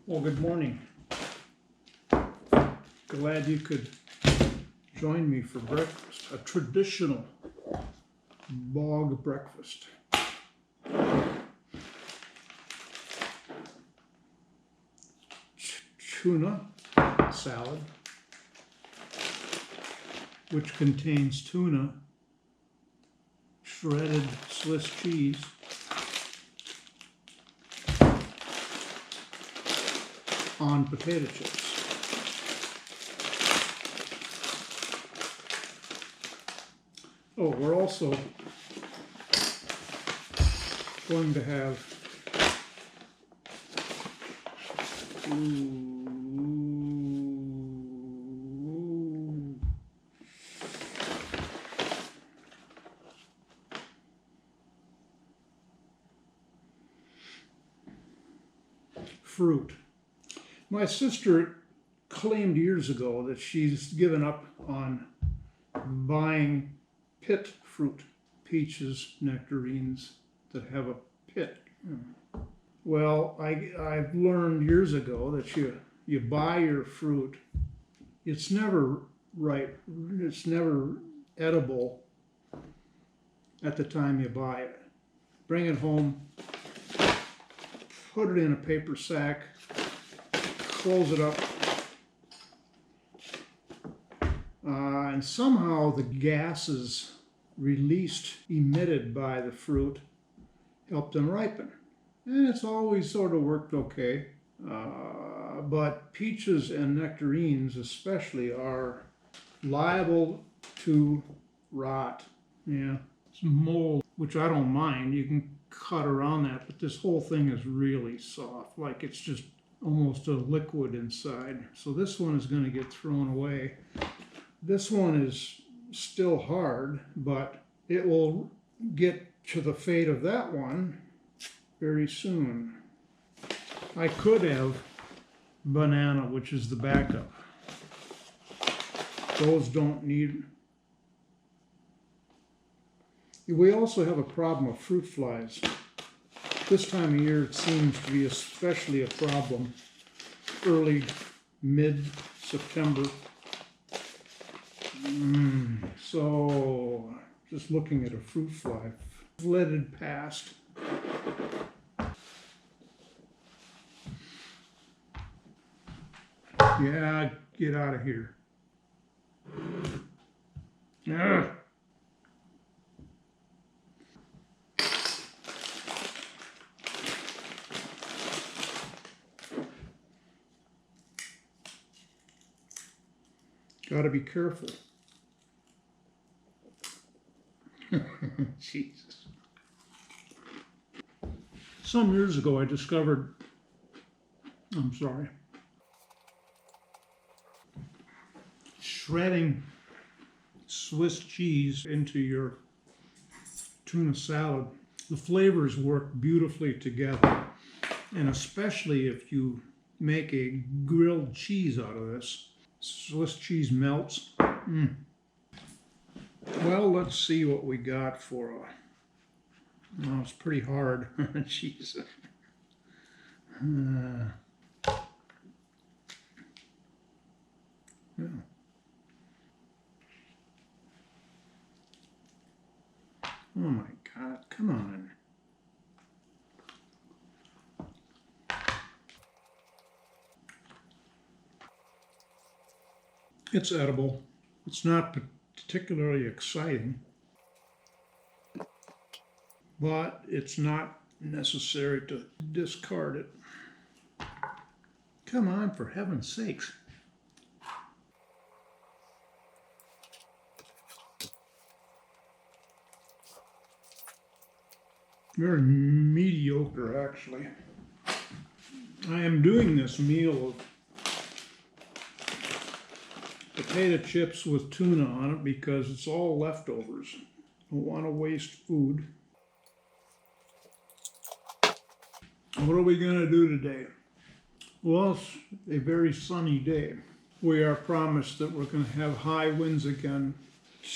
Well, good morning. Glad you could join me for breakfast, a traditional bog breakfast. Tuna salad, which contains tuna, shredded Swiss cheese, on potato chips. Oh, we're also going to have fruit. My sister claimed years ago that she's given up on buying pit fruit, peaches, nectarines that have a pit. Well, I've learned years ago that you buy your fruit, it's never ripe, it's never edible at the time you buy it. Bring it home, put it in a paper sack, close it up, and somehow the gases emitted by the fruit help them ripen. And it's always sort of worked okay. But peaches and nectarines especially are liable to rot. Yeah, it's mold, which I don't mind. You can cut around that, but this whole thing is really soft, like it's just almost a liquid inside. So this one is going to get thrown away. This one is still hard, but it will get to the fate of that one very soon. I could have banana, which is the backup. Those don't need. We also have a problem of fruit flies. This time of year it seems to be especially a problem. Early, mid-September. So, just looking at a fruit fly, flitted past. Yeah, get out of here. Ugh. Gotta be careful. Jesus. Some years ago I discovered, shredding Swiss cheese into your tuna salad. The flavors work beautifully together, and especially if you make a grilled cheese out of this. Swiss cheese melts. Well, let's see what we got for a... Oh, it's pretty hard. Jeez. Yeah. Oh my God, come on. It's edible. It's not particularly exciting, but it's not necessary to discard it. Come on, for heaven's sakes. Very mediocre, actually. I am doing this meal of potato chips with tuna on it because it's all leftovers. Don't want to waste food. What are we going to do today? Well, it's a very sunny day. We are promised that we're going to have high winds again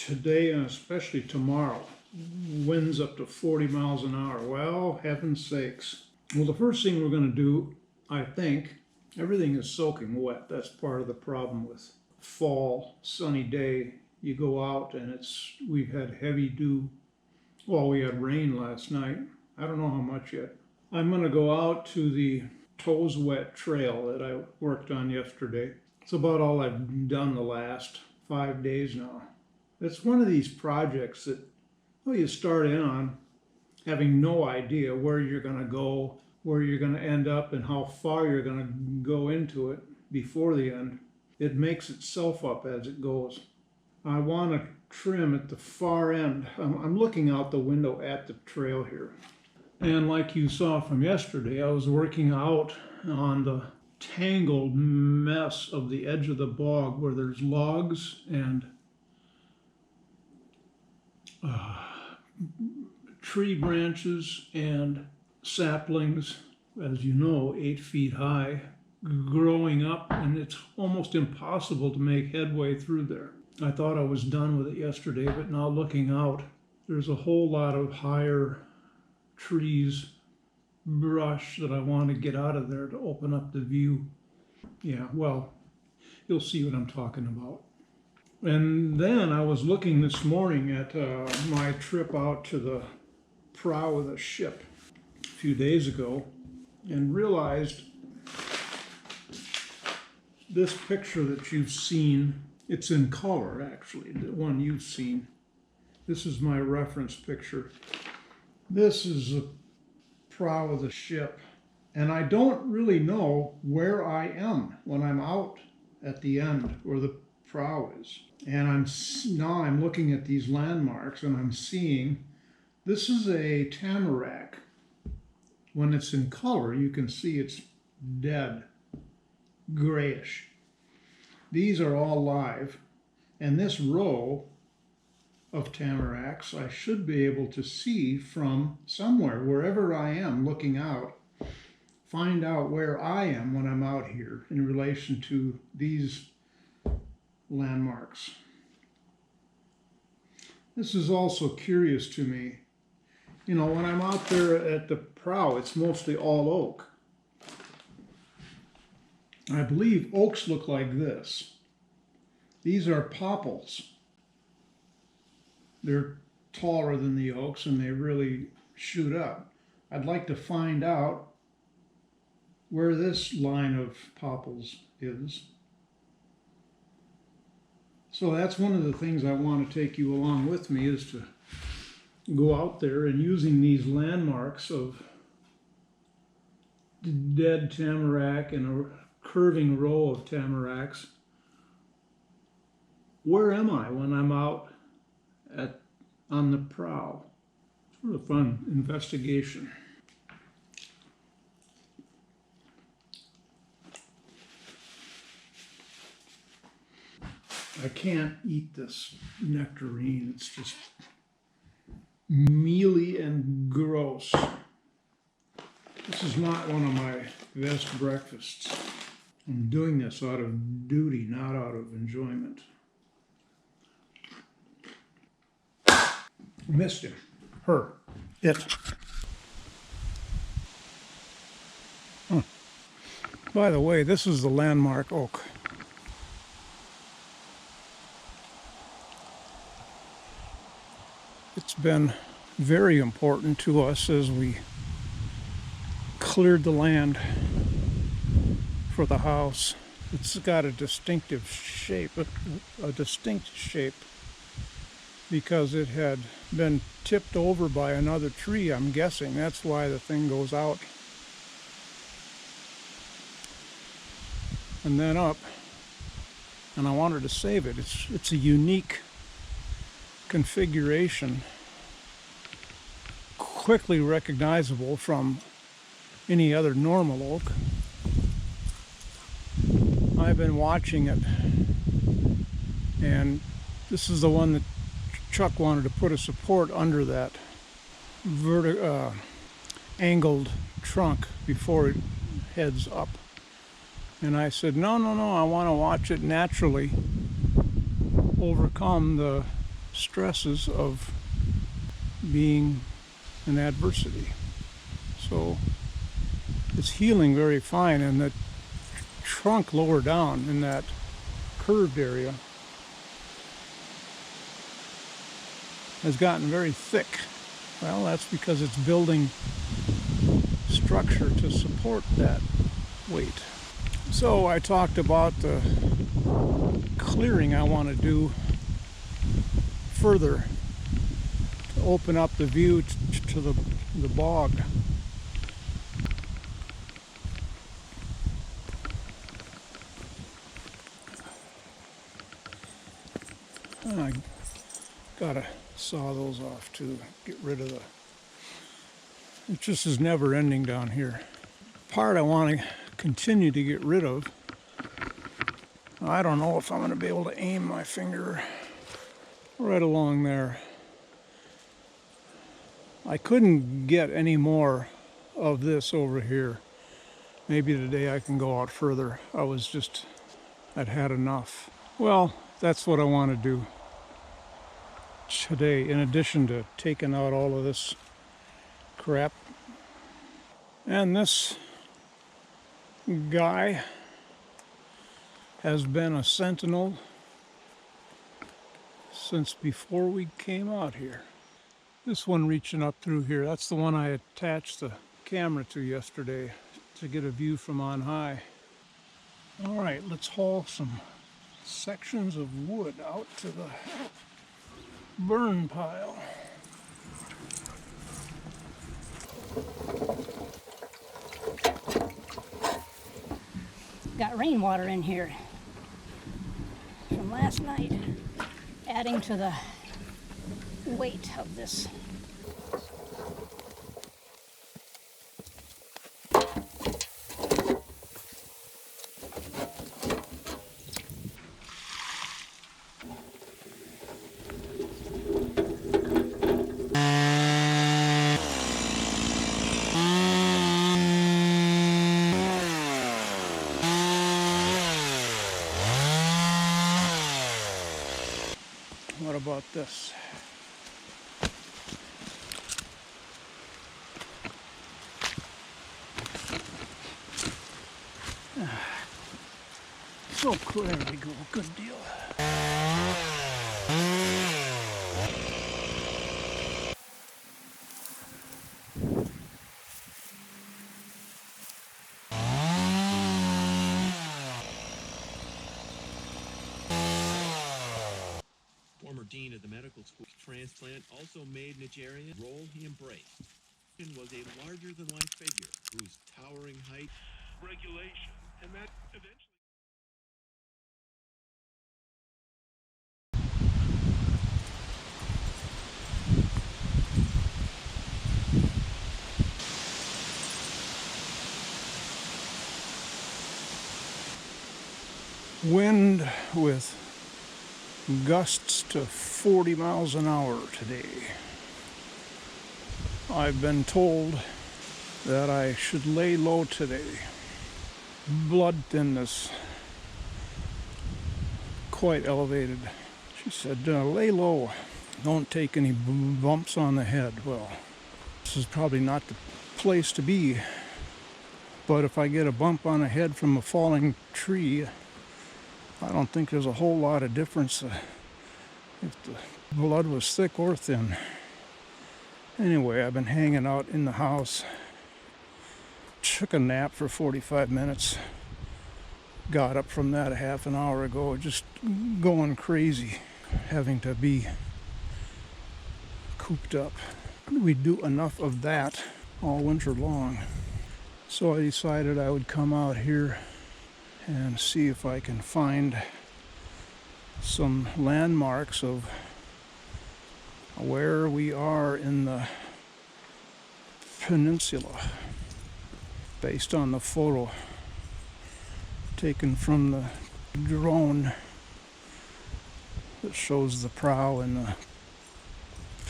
today and especially tomorrow. Winds up to 40 miles an hour. Well, heaven's sakes. Well, the first thing we're going to do, I think, Everything is soaking wet. That's part of the problem with fall, sunny day. You go out and we've had heavy dew. Well, we had rain last night. I don't know how much yet. I'm going to go out to the toes wet trail that I worked on yesterday. It's about all I've done the last 5 days now. It's one of these projects that, well, you start in on having no idea where you're going to go, where you're going to end up, and how far you're going to go into it before the end. It makes itself up as it goes. I want to trim at the far end. I'm looking out the window at the trail here. And like you saw from yesterday, I was working out on the tangled mess of the edge of the bog where there's logs and tree branches and saplings, as you know, 8 feet high, growing up, and it's almost impossible to make headway through there. I thought I was done with it yesterday, but now looking out, there's a whole lot of higher trees, brush that I want to get out of there to open up the view. Yeah, well, you'll see what I'm talking about. And then I was looking this morning at my trip out to the prow of the ship a few days ago and realized this picture that you've seen, it's in color actually, the one you've seen. This is my reference picture. This is the prow of the ship, and I don't really know where I am when I'm out at the end where the prow is. And now I'm looking at these landmarks and I'm seeing this is a tamarack. When it's in color, you can see it's dead, grayish. These are all live, and this row of tamaracks I should be able to see from somewhere, wherever I am looking out, find out where I am when I'm out here in relation to these landmarks. This is also curious to me. You know, when I'm out there at the prow, it's mostly all oak. I believe oaks look like this. These are popples. They're taller than the oaks and they really shoot up. I'd like to find out where this line of popples is. So that's one of the things I want to take you along with me, is to go out there and using these landmarks of dead tamarack and a curving row of tamaracks. Where am I when I'm out on the prow? Sort of fun investigation. I can't eat this nectarine. It's just mealy and gross. This is not one of my best breakfasts. I'm doing this out of duty, not out of enjoyment. Missed him. Her. It. By the way, this is the landmark oak. It's been very important to us as we cleared the land for the house. It's got a distinctive shape, a distinct shape, because it had been tipped over by another tree, I'm guessing. That's why the thing goes out and then up. And I wanted to save it. It's a unique configuration, quickly recognizable from any other normal oak. I've been watching it, and this is the one that Chuck wanted to put a support under that angled trunk before it heads up. And I said, no, I want to watch it naturally overcome the stresses of being in adversity. So it's healing very fine, and the trunk lower down in that curved area has gotten very thick. Well, that's because it's building structure to support that weight. So I talked about the clearing I want to do further to open up the view to the bog. I gotta saw those off to get rid of the... It just is never ending down here. Part I want to continue to get rid of. I don't know if I'm going to be able to aim my finger right along there. I couldn't get any more of this over here. Maybe today I can go out further. I'd had enough. Well, that's what I want to do today, in addition to taking out all of this crap. And this guy has been a sentinel since before we came out here. This one reaching up through here, that's the one I attached the camera to yesterday to get a view from on high. All right, let's haul some sections of wood out to the burn pile. Got rainwater in here from last night, adding to the weight of this. What about this? So cool, there we go, good deal. Former dean of the medical school transplant, also made Nigerian role he embraced. He was a larger-than-life figure whose towering height, regulation, and that eventually... Wind with gusts to 40 miles an hour today. I've been told that I should lay low today. Blood thinness quite elevated. She said, lay low, don't take any bumps on the head. Well, this is probably not the place to be, but if I get a bump on the head from a falling tree, I don't think there's a whole lot of difference if the blood was thick or thin. Anyway, I've been hanging out in the house, took a nap for 45 minutes, got up from that a half an hour ago, just going crazy, having to be cooped up. We do enough of that all winter long. So I decided I would come out here and see if I can find some landmarks of where we are in the peninsula based on the photo taken from the drone that shows the prow in the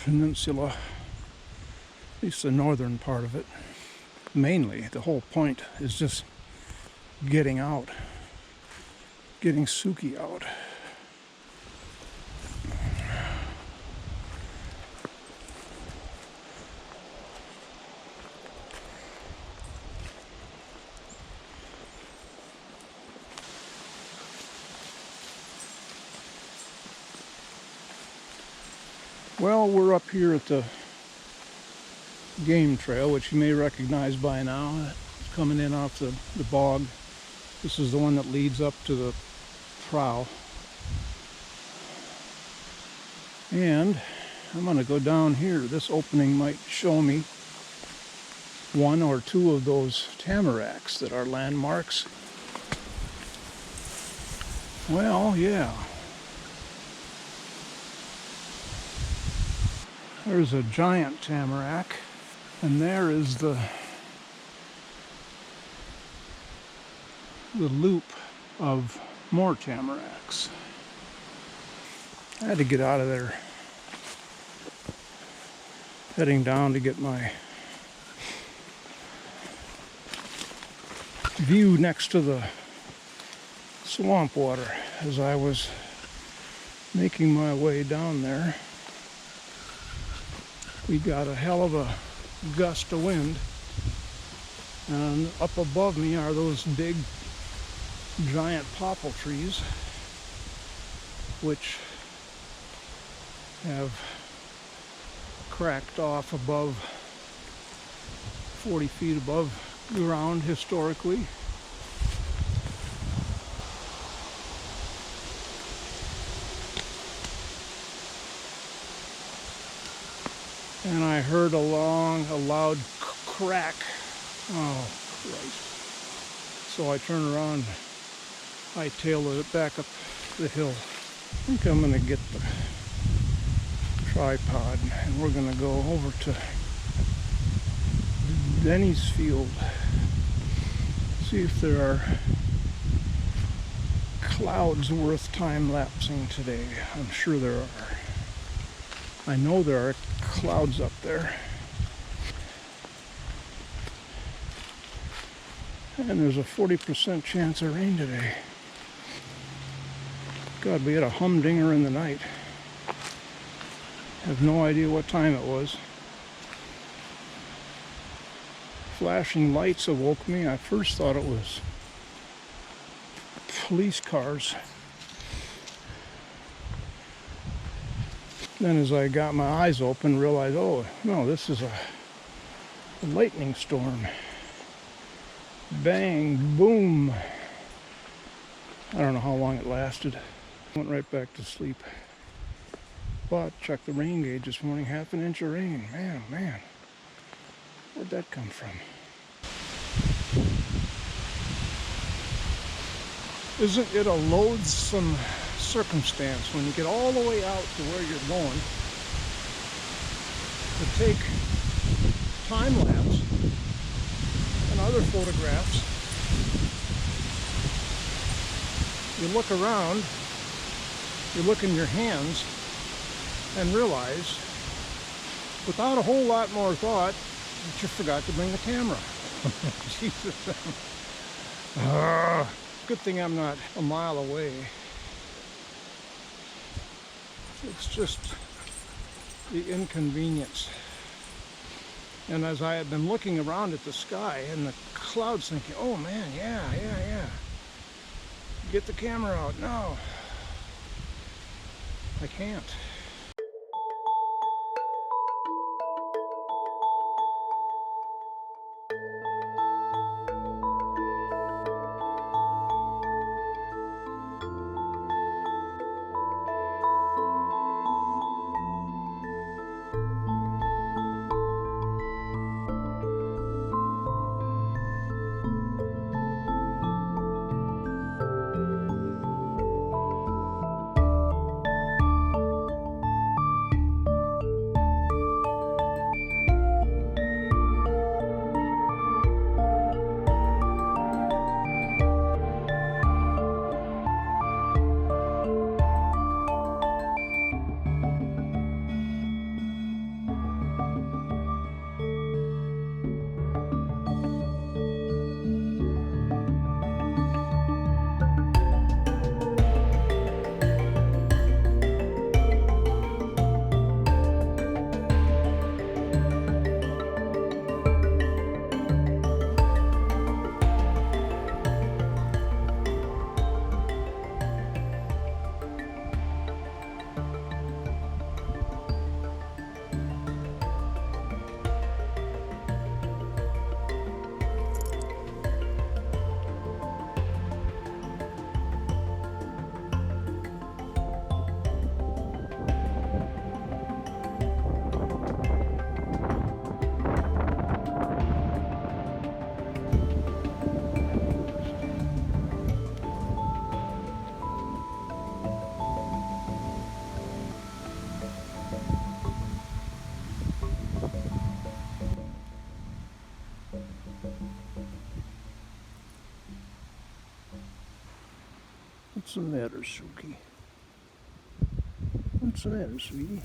peninsula, at least the northern part of it. Mainly, the whole point is just getting out, getting Suki out. Well, we're up here at the game trail, which you may recognize by now. It's coming in off the bog. This is the one that leads up to the prow. And I'm going to go down here. This opening might show me one or two of those tamaracks that are landmarks. Well, yeah. There's a giant tamarack, and there is the loop of more tamaracks. I had to get out of there, heading down to get my view next to the swamp water. As I was making my way down there, we got a hell of a gust of wind, and up above me are those big giant popple trees, which have cracked off above 40 feet above ground historically. And I heard a loud crack. Oh, Christ. So I turned around, hightailed it back up the hill. I think I'm going to get the tripod, and we're going to go over to Denny's field, see if there are clouds worth time-lapsing today. I'm sure there are. I know there are clouds up there. And there's a 40% chance of rain today. God, we had a humdinger in the night. Have no idea what time it was. Flashing lights awoke me. I first thought it was police cars. Then as I got my eyes open, realized, oh no, this is a lightning storm. Bang, boom. I don't know how long it lasted. Went right back to sleep. But checked the rain gauge this morning, 1/2 inch of rain. Man, oh man. Where'd that come from? Isn't it a loathsome circumstance when you get all the way out to where you're going to take time lapse and other photographs? You look around, you look in your hands, and realize, without a whole lot more thought, that you forgot to bring the camera. Jesus. Good thing I'm not a mile away. It's just the inconvenience. And as I had been looking around at the sky and the clouds, thinking, oh man, yeah. Get the camera out. No, I can't. What's the matter, Suki? What's the matter, sweetie?